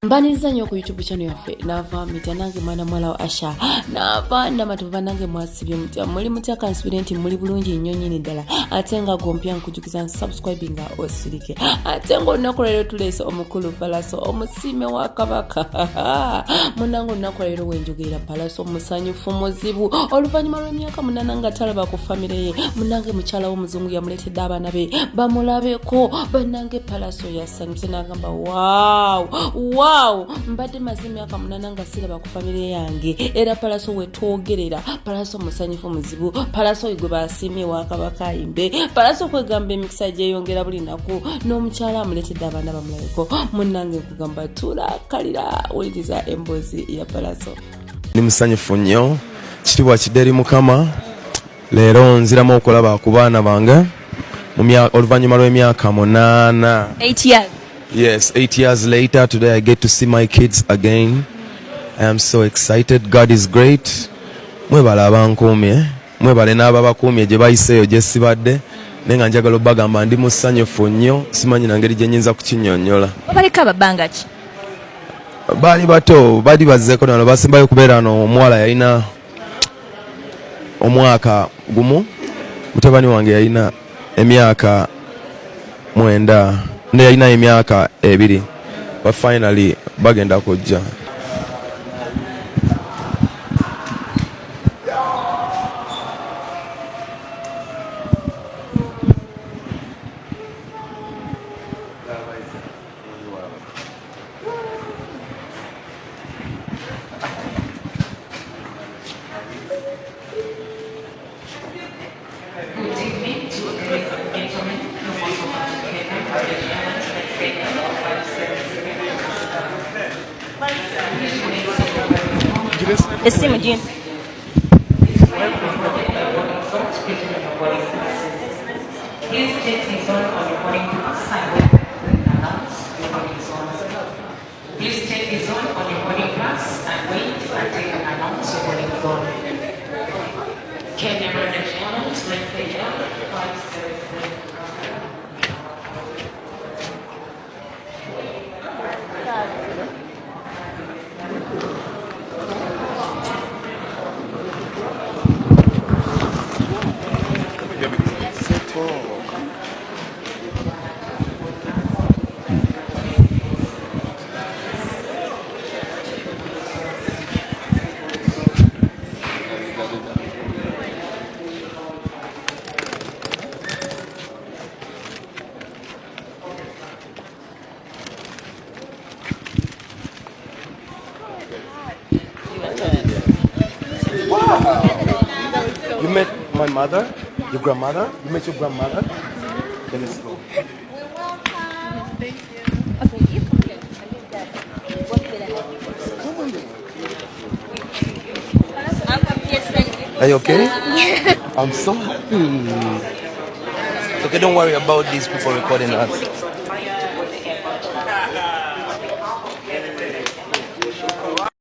Mbaniza nnyo ku YouTube channel yaffe nava mitya nange mwana mwala wa Asha nava ndamatuva nange mwasibye mutya muli mutya kansubire nti muli bulungi nnyo nnyini ddala ate nga gompya nkujukiza subscribe nga osirike ate nga olunaku leero tuleese omukulu Pallaso omusime wa Kabaka munange olunaku leero wenjogerera Pallaso omusanyufu muzibu oluvanyuma lw'emyaka munana nga talaba ku famire ye munange mukyala w'omuzungu yamuleetedde abaana be bamulabeko bannange Pallaso yasanyuse n'agamba wow mbadde maze emyaka munana nga siraba ku famire yange era Pallaso wetwogerera Pallaso musanyufu muzibu Pallaso gwe basimye wa Kabaka ayimbe Pallaso kwegamba emikisa gyeyongera buli naku n'omukyala amuleetedde abaana bamulabeko munnange nkugamba tulakalira wuliriza emboozi ya Pallaso. Ni musanyufu nnyo kitibwa kideri mukama leero nziramu okulaba ku baana bange oluvanyuma lw'emyaka 8 years. Yes, 8 years later, today I get to see my kids again. I am so excited. God is great. Mwebala abankumye, mwebale n'ababakumye gye bayiseeyo gye sibadde, nenga njagala obagamba ndi musanyufu nnyo, simanyi na ngeri gye nnyinza kukinnyonnyola. Babaleka ababanga ki? Baali bato, baali bazzeeko nano basembayo kubeera no omuwala yalina omwaka gumu, mutabani wange yalina emyaka 9. Yalina emyaka 2 but finally bagenda kujja. Essimu gye You met my mother, your grandmother? You met your grandmother? Then let's go. Thank you. Okay, you come here. I need that. What did I I'm happy. Are you okay? I'm so happy. Okay, don't worry about these people recording us.